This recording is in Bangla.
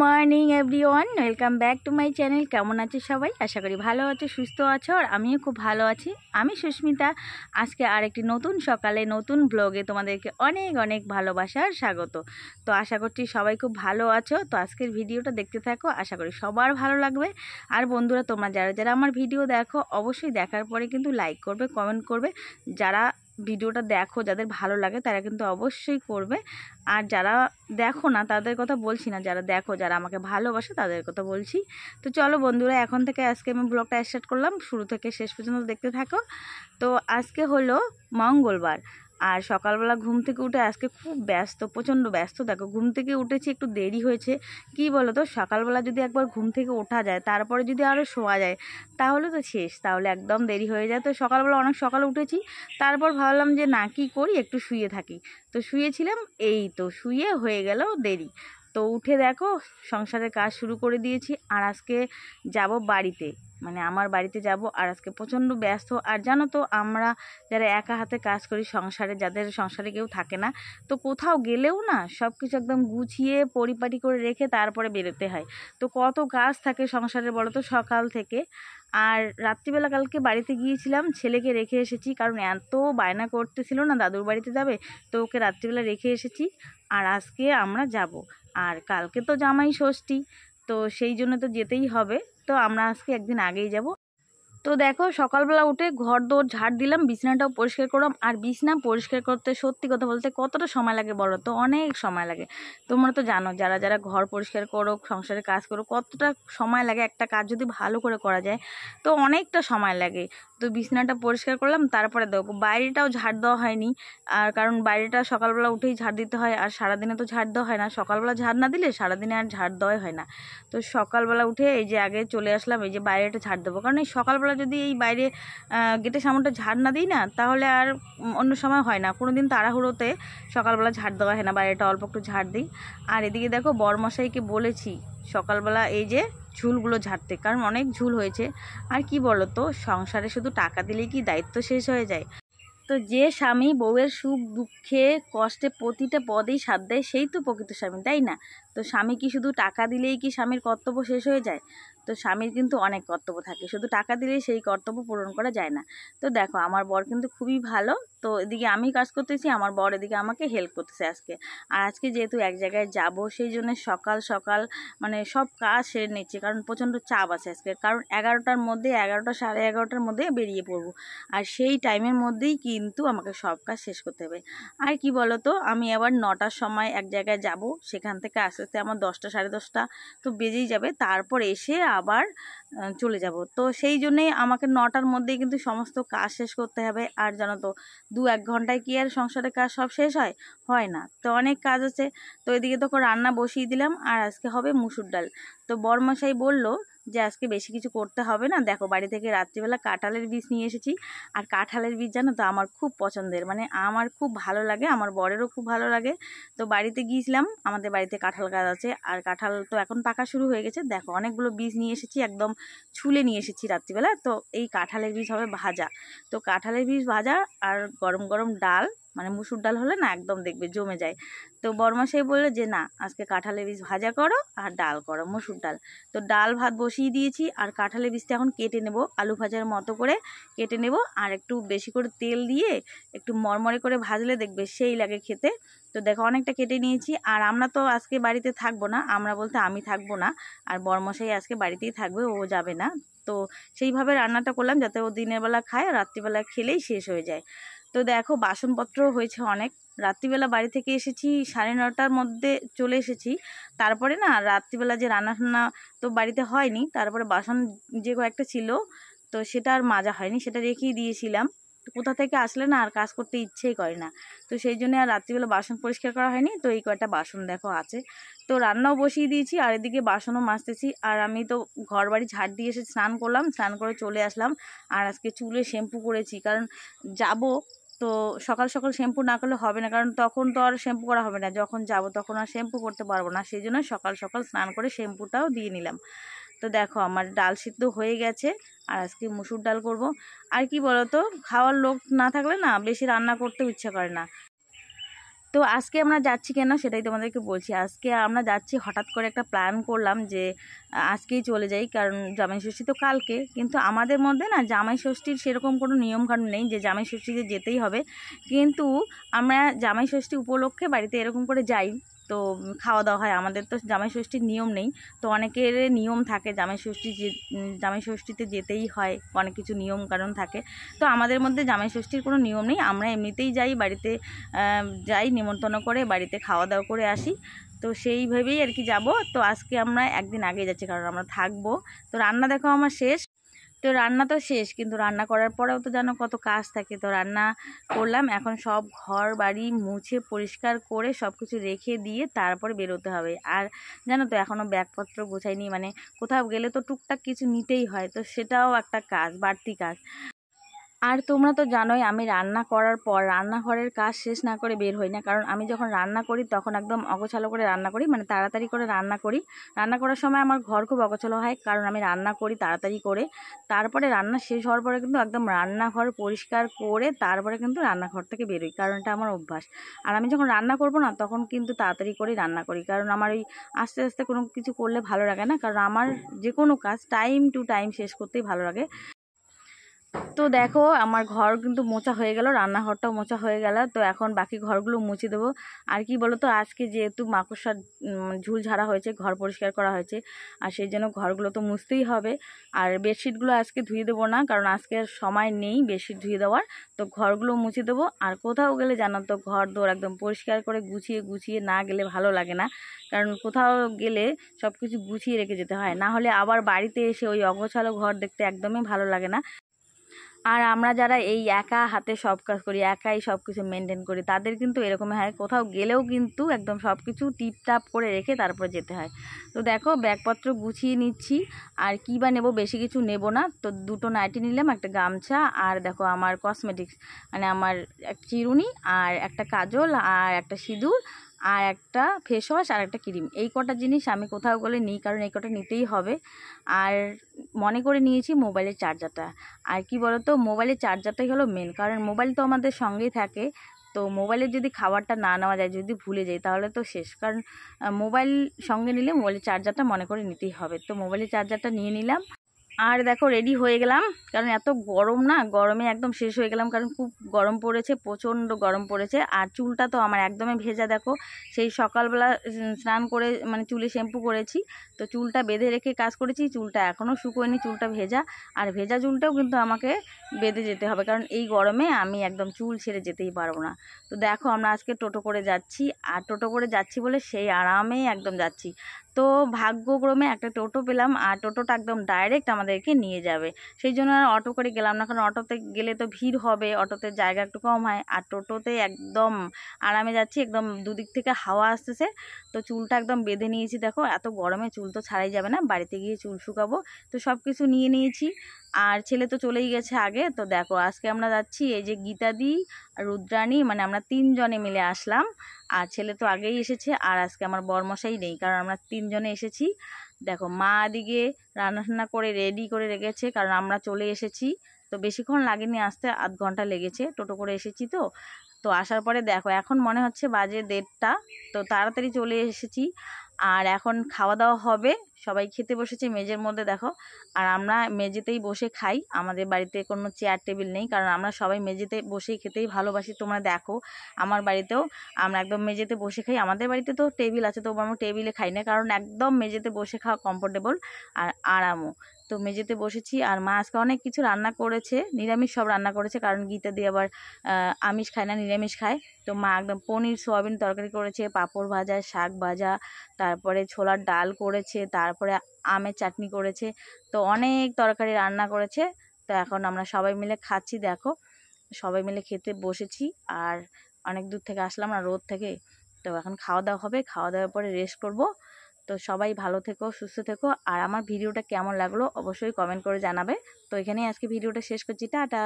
Morning everyone, welcome back to my channel. কেমন আছো সবাই? আশা করি ভালো আছো, সুস্থ আছো, আর আমিও খুব ভালো আছি। আমি সুস্মিতা। আজকে আরেকটি নতুন সকালে নতুন ব্লগে তোমাদেরকে অনেক অনেক ভালোবাসার স্বাগত। তো আশা করছি সবাই খুব ভালো আছো। তো আজকের ভিডিওটা দেখতে থাকো, আশা করি সবার ভালো লাগবে। আর বন্ধুরা, তোমরা যারা যারা আমার ভিডিও দেখো অবশ্যই দেখার পরে কিন্তু লাইক করবে, কমেন্ট করবে। যারা ভিডিওটা দেখো, যাদের ভালো লাগে তারা কিন্তু অবশ্যই করবে। আর যারা দেখো না তাদের কথা বলছি না, যারা দেখো, যারা আমাকে ভালোবাসে তাদের কথা বলছি। তো চলো বন্ধুরা, এখন থেকে আজকে আমি ব্লগটা স্টার্ট করলাম, শুরু থেকে শেষ পর্যন্ত দেখতে থাকো। তো আজকে হলো মঙ্গলবার, আর সকালবেলা ঘুম থেকে উঠে আজকে খুব ব্যস্ত, প্রচণ্ড ব্যস্ত। দেখো, ঘুম থেকে উঠেছি একটু দেরি হয়েছে। কি বলো তো, সকালবেলা যদি একবার ঘুম থেকে ওঠা যায়, তারপরে যদি আরও শোয়া যায়, তাহলে তো শেষ, তাহলে একদম দেরি হয়ে যায়। তো সকালবেলা অনেক সকালে উঠেছি, তারপর ভাবলাম যে না, কি করি, একটু শুয়ে থাকি। তো শুয়েছিলাম, এই তো শুয়ে হয়ে গেল দেরি। তো উঠে দেখো সংসারের কাজ শুরু করে দিয়েছি। আর আজকে যাব বাড়িতে, মানে আমার বাড়িতে যাব। আর আজকে প্রচণ্ড ব্যস্ত। আর জানো তো, আমরা যারা একা হাতে কাজ করি সংসারে, যাদের সংসারে কেউ থাকে না, তো কোথাও গেলেও না সব কিছু একদম গুছিয়ে পরিপাটি করে রেখে তারপরে বেরোতে হয়। তো কত কাজ থাকে সংসারে বলো তো, সকাল থেকে। আর রাত্রিবেলা কালকে বাড়িতে গিয়েছিলাম, ছেলেকে রেখে এসেছি, কারণ এত বায়না করতেছিল না দাদুর বাড়িতে যাবে, তো ওকে রাত্রিবেলা রেখে এসেছি। আর আজকে আমরা যাব। আর কালকে তো জামাই ষষ্ঠী, তো সেই জন্য তো যেতেই হবে। তো আমরা আজকে একদিন আগেই যাব। তো দেখো, সকালবেলা উঠে ঘর দোর ঝাড় দিলাম, বিছানাটাও পরিষ্কার করলাম। আর বিছানা পরিষ্কার করতে সত্যি কথা বলতে কতটা সময় লাগে বলো তো? অনেক সময় লাগে। তোমরা তো জানো, যারা যারা ঘর পরিষ্কার করো, সংসারে কাজ করো, কতটা সময় লাগে। একটা কাজ যদি ভালো করে করা যায় তো অনেকটা সময় লাগে। তো বিছানাটা পরিষ্কার করলাম, তারপরে দেখো বাইরেটাও ঝাড় দেওয়া হয়নি। আর কারণ বাইরেটা সকালবেলা উঠেই ঝাড় দিতে হয়, আর সারাদিনে তো ঝাড় দেওয়া হয় না। সকালবেলা ঝাড় না দিলে সারাদিনে আর ঝাড় দেওয়াই হয় না। তো সকালবেলা উঠে এই যে আগে চলে আসলাম, এই যে বাইরেটা ঝাড় দেবো। কারণ এই সকালবেলা যদি এই বাইরে গেটের সামনেটা ঝাড় না দিই না, তাহলে আর অন্য সময় হয় না। কোনো দিন তাড়াহুড়োতে সকালবেলা ঝাড় দেওয়া হয় না, বাইরেটা অল্প একটু ঝাড় দিই। আর এদিকে দেখো, বরমশাইকে বলেছি সকালবেলা এই যে ঝুলগুলো ঝাড়তে, কারণ অনেক ঝুল হয়েছে। আর কি বলো তো, সংসারে শুধু টাকা দিলেই কি দায়িত্ব শেষ হয়ে যায়? তো যে স্বামী বউয়ের সুখ দুঃখে কষ্টে প্রতিটা পদেই সাথ দেয়, সেই তো প্রকৃত স্বামী, তাই না? তো স্বামী কি শুধু টাকা দিলেই কি স্বামীর কর্তব্য শেষ হয়ে যায়? তো স্বামীর কিন্তু অনেক কর্তব্য থাকে, শুধু টাকা দিলেই সেই কর্তব্য পূরণ করা যায় না। তো দেখো, আমার বর কিন্তু খুবই ভালো। তো এদিকে আমি কাজ করতেছি, আমার বর এদিকে আমাকে হেল্প করতেছে আজকে। আর আজকে যেহেতু এক জায়গায় যাব, সেই জন্য সকাল সকাল মানে সব কাজ সেরে নিচ্ছে, কারণ প্রচণ্ড চাপ আছে আজকে। কারণ 11টার মধ্যে, 11টা সাড়ে 11টার মধ্যে বেরিয়ে পড়বো। আর সেই টাইমের মধ্যেই কিন্তু আমাকে সব কাজ শেষ করতে হবে। আর কি বলো তো, আমি আবার 9টার সময় এক জায়গায় যাব, সেখান থেকে আস্তে আস্তে আমার 10টা সাড়ে 10টা তো বেজেই যাবে। তারপর এসে আবার চলে যাব। তো সেই জন্যেই আমাকে 9টার মধ্যেই কিন্তু সমস্ত কাজ শেষ করতে হবে। আর জানো তো, 2-1 ঘন্টায় কি আর সংসারের কাজ সব শেষ হয়? হয় না। তো অনেক কাজ আছে। তো এদিকে তো রান্না বসিয়ে দিলাম, আর আজকে হবে মুসুর ডাল। তো বরমশাই বলল যে আজকে বেশি কিছু করতে হবে না। দেখো, বাড়ি থেকে রাত্রিবেলা কাঁঠালের বীজ নিয়ে এসেছি। আর কাঁঠালের বীজ জানো তো আমার খুব পছন্দের, মানে আমার খুব ভালো লাগে, আমার বরেরও খুব ভালো লাগে। তো বাড়িতে গিয়েছিলাম, আমাদের বাড়িতে কাঁঠাল গাছ আছে, আর কাঁঠাল তো এখন পাকা শুরু হয়ে গেছে। দেখো, অনেকগুলো বীজ নিয়ে এসেছি, একদম ছুলে নিয়ে এসেছি রাত্রিবেলা। তো এই কাঁঠালের বীজ হবে ভাজা। তো কাঁঠালের বীজ ভাজা আর গরম গরম ডাল, মানে মুসুর ডাল হলে না একদম দেখবে জমে যায়। তো বরমাসাই বললো যে না, আজকে কাঁঠালের বীজ ভাজা করো আর ডাল করো, মুসুর ডাল। তো ডাল ভাত বসিয়ে দিয়েছি, আর কাঁঠালের বীজটা এখন কেটে নেব, আলু ভাজার মতো করে কেটে নেব। আর একটু বেশি করে তেল দিয়ে একটু মরমরে করে ভাজলে দেখবে সেই লাগে খেতে। তো দেখো, অনেকটা কেটে নিয়েছি। আর আমরা তো আজকে বাড়িতে থাকবো না, আমরা বলতে আমি থাকবো না, আর বরমশাই আজকে বাড়িতেই থাকবে, ও যাবে না। তো সেইভাবে রান্নাটা করলাম যাতে ও দিনের বেলা খায়, আর রাত্রিবেলা খেলেই শেষ হয়ে যায়। তো দেখো, বাসনপত্র হয়েছে অনেক। রাত্রিবেলা বাড়ি থেকে এসেছি 9:30টার মধ্যে চলে এসেছি। তারপরে না রাত্রিবেলা যে রান্না টান্না তো বাড়িতে হয়নি, তারপরে বাসন যে কয়েকটা ছিল তো সেটা আর মাজা হয়নি, সেটা রেখেই দিয়েছিলাম। তো কোথা থেকে আসলে না আর কাজ করতে ইচ্ছেই করে না। তো সেই জন্য আর রাত্রিবেলা বাসন পরিষ্কার করা হয়নি। তো এই কয়টা বাসন দেখো আছে। তো রান্নাও বসিয়ে দিয়েছি, আর এদিকে বাসনও মাজতেছি। আর আমি তো ঘর বাড়ি ঝাড় দিয়ে এসে স্নান করলাম, স্নান করে চলে আসলাম। আর আজকে চুলে শ্যাম্পু করেছি, কারণ যাব। তো সকাল সকাল শ্যাম্পু না করলে হবে না, কারণ তখন তো আর শ্যাম্পু করা হবে না, যখন যাব তখন আর শ্যাম্পু করতে পারবো না। সেই জন্য সকাল সকাল স্নান করে শ্যাম্পুটাও দিয়ে নিলাম। তো দেখো, আমার ডাল সিদ্ধ হয়ে গেছে, আর আজকে মুসুর ডাল করব। আর কি বলো তো, খাওয়ার লোক না থাকলে না বেশি রান্না করতেও ইচ্ছা করে না। তো আজকে আমরা যাচ্ছি কেন সেটাই তোমাদেরকে বলছি। আজকে আমরা যাচ্ছি, হঠাৎ করে একটা প্ল্যান করলাম যে আজকেই চলে যাই, কারণ জামাই ষষ্ঠী তো কালকে। কিন্তু আমাদের মধ্যে না জামাই ষষ্ঠীর সেরকম কোনো নিয়মকানুন নেই যে জামাই ষষ্ঠীতে যেতেই হবে, কিন্তু আমরা জামাই ষষ্ঠী উপলক্ষে বাড়িতে এরকম করে যাই, তো খাওয়া দাওয়া হয়। আমাদের তো জামাই ষষ্ঠীর নিয়ম নেই, তো অনেকের নিয়ম থাকে জামাই ষষ্ঠীতে যেতেই হয়, অনেক কিছু নিয়ম কানুন থাকে। তো আমাদের মধ্যে জামাই ষষ্ঠীর কোনো নিয়ম নেই, আমরা এমনিতেই যাই, বাড়িতে যাই নিমন্ত্রণ করে, বাড়িতে খাওয়া দাওয়া করে আসি। তো সেইভাবেই আর কি যাব। তো আজকে আমরা একদিন আগে যাচ্ছি, কারণ আমরা থাকবো। তো রান্না দেখো আমার শেষ। তো রান্না তো শেষ, কিন্তু রান্না করার পরেও তো জানো কত কাজ থাকে। তো রান্না করলাম, এখন সব ঘর বাড়ি মুছে পরিষ্কার করে সব কিছু রেখে দিয়ে তারপরে বেরোতে হবে। আর জানো তো এখনও ব্যাগপত্র গোছাইনি, মানে কোথাও গেলে তো টুকটাক কিছু নিতেই হয়, তো সেটাও একটা কাজ, বাড়তি কাজ। আর তোমরা তো জানোই আমি রান্না করার পর রান্নাঘরের কাজ শেষ না করে বের হই না, কারণ আমি যখন রান্না করি তখন একদম অগোছালো করে রান্না করি, মানে তাড়াতাড়ি করে রান্না করি। রান্না করার সময় আমার ঘর খুব অগোছালো হয়, কারণ আমি রান্না করি তাড়াতাড়ি করে। তারপরে রান্না শেষ হওয়ার পরে কিন্তু একদম রান্নাঘর পরিষ্কার করে তারপরে কিন্তু রান্নাঘর থেকে বেরোই, কারণ এটা আমার অভ্যাস। আর আমি যখন রান্না করব না তখন কিন্তু তাড়াতাড়ি করেই রান্না করি, কারণ আমার ওই আস্তে আস্তে কোনো কিছু করলে ভালো লাগে না, কারণ আমার যে কোনো কাজ টাইম টু টাইম শেষ করতেই ভালো লাগে। তো দেখো আমার ঘর কিন্তু মোছা হয়ে গেল, রান্নাঘরটাও মোছা হয়ে গেল। তো এখন বাকি ঘরগুলো মুছে দেবো। আর কি বলো তো, আজকে যেহেতু মাকড়সার ঝুল ঝাড়া হয়েছে, ঘর পরিষ্কার করা হয়েছে, আর সেই জন্য ঘরগুলো তো মুছতেই হবে। আর বেডশিটগুলো আজকে ধুয়ে দেবো না, কারণ আজকে আর সময় নেই বেডশিট ধুয়ে দেওয়ার। তো ঘরগুলো মুছে দেবো। আর কোথাও গেলে জানো তো ঘর দোর একদম পরিষ্কার করে গুছিয়ে গুছিয়ে না গেলে ভালো লাগে না, কারণ কোথাও গেলে সব কিছু গুছিয়ে রেখে যেতে হয়, না হলে আবার বাড়িতে এসে ওই অগোছালো ঘর দেখতে একদমই ভালো লাগে না। আর আমরা যারা এই একা হাতে সব কাজ করি, একাই সব কিছু মেনটেন করি, তাদের কিন্তু এরকমই হয়, কোথাও গেলেও কিন্তু একদম সব কিছু টিপটাপ করে রেখে তারপরে যেতে হয়। তো দেখো ব্যাগপত্র গুছিয়ে নিচ্ছি। আর কী বা নেবো, বেশি কিছু নেব না। তো দুটো নাইটি নিলাম, একটা গামছা, আর দেখো আমার কসমেটিক্স, মানে আমার একটা চিরুনি আর একটা কাজল আর একটা সিঁদুর আর একটা ফেস ওয়াশ আর একটা ক্রিম। এই কটা জিনিস আমি কোথাও গেলে নিই, কারণ এই কটা নিতেই হবে। আর মনে করে নিয়েছি মোবাইলের চার্জারটা। আর কি বলতো, মোবাইলের চার্জারটাই হলো মেন, কারণ মোবাইল তো আমাদের সঙ্গেই থাকে। তো মোবাইলের যদি খাবারটা না নেওয়া যায়, যদি ভুলে যাই, তাহলে তো শেষ, কারণ মোবাইল সঙ্গে নিলে মোবাইলের চার্জারটা মনে করে নিতেই হবে। তো মোবাইলের চার্জারটা নিয়ে নিলাম। আর দেখো রেডি হয়ে গেলাম, কারণ এত গরম না, গরমে একদম শেষ হয়ে গেলাম, কারণ খুব গরম পড়েছে, প্রচণ্ড গরম পড়েছে। আর চুলটা তো আমার একদমই ভেজা, দেখো সেই সকালবেলা স্নান করে মানে চুলে শ্যাম্পু করেছি, তো চুলটা বেঁধে রেখে কাজ করেছি, চুলটা এখনও শুকোয়নি, চুলটা ভেজা। আর ভেজা চুলটাও কিন্তু আমাকে বেঁধে যেতে হবে, কারণ এই গরমে আমি একদম চুল ছেড়ে যেতেই পারবো না। তো দেখো আমরা আজকে টোটো করে যাচ্ছি, আর টোটো করে যাচ্ছি বলে সেই আরামে একদম যাচ্ছি। তো ভাগ্যক্রমে একটা টোটো পেলাম, আর টোটোটা একদম ডাইরেক্ট আমাদেরকে নিয়ে যাবে। সেই জন্য আর অটো করে গেলাম না, কারণ অটোতে গেলে তো ভিড় হবে, অটোতে জায়গা একটু কম হয়। আর টোটোতে একদম আরামে যাচ্ছি, একদম দুদিক থেকে হাওয়া আসতেছে। তো চুলটা একদম বেঁধে নিয়েছি, দেখো এত গরমে চুল তো ছাড়াই যাবে না, বাড়িতে গিয়ে চুল শুকাবো। তো সব কিছু নিয়ে নিয়েছি, আর ছেলে তো চলেই গেছে আগে। তো দেখো আজকে আমরা যাচ্ছি, এই যে গীতাদি আর রুদ্রাণী, মানে আমরা তিনজনে মিলে আসলাম। আর ছেলে তো আগেই এসেছে, আর আজকে আমার বরমশাই নেই, কারণ আমরা তিনজনে এসেছি। দেখো মা দিকে রান্না করে রেডি করে রেখেছে, কারণ আমরা চলে এসেছি। তো বেশিক্ষণ লাগেনি আসতে, আধ ঘন্টা লেগেছে, টোটো করে এসেছি। তো তো আসার পরে দেখো এখন মনে হচ্ছে বাজে 1:30, তো তাড়াতাড়ি চলে এসেছি। আর এখন খাওয়া দাওয়া হবে, সবাই খেতে বসেছে মেজের মধ্যে দেখো। আর আমরা মেঝেতেই বসে খাই, আমাদের বাড়িতে কোনো চেয়ার টেবিল নেই, কারণ আমরা সবাই মেঝেতে বসেই খেতেই ভালোবাসি। তোমরা দেখো আমার বাড়িতেও আমরা একদম মেঝেতে বসে খাই। আমাদের বাড়িতে তো টেবিল আছে, তবু আমরা টেবিলে খাই না, কারণ একদম মেঝেতে বসে খাওয়া কমফোর্টেবল আর আরামও। তো মেঝেতে বসেছি। আর মা আজকে অনেক কিছু রান্না করেছে, নিরামিষ সব রান্না করেছে, কারণ গীতা দিয়ে আবার আমিষ খায় না, নিরামিষ খায়। তো মা একদম পনির সোয়াবিন তরকারি করেছে, পাঁপড় ভাজা, শাক ভাজা, তারপরে ছোলার ডাল করেছে, তারপরে আমের চাটনি করেছে। তো অনেক তরকারি রান্না করেছে। তো এখন আমরা সবাই মিলে খাচ্ছি, দেখো সবাই মিলে খেতে বসেছি। আর অনেক দূর থেকে আসলাম না, রোদ থেকে। তো এখন খাওয়া দাওয়া হবে, খাওয়া দাওয়ার পরে রেস্ট করব। তো সবাই ভালো থেকো, সুস্থ থেকো। আর আমার ভিডিওটা কেমন লাগলো অবশ্যই কমেন্ট করে জানাবে। তো এখানেই আজকে ভিডিওটা শেষ করছি, টাটা।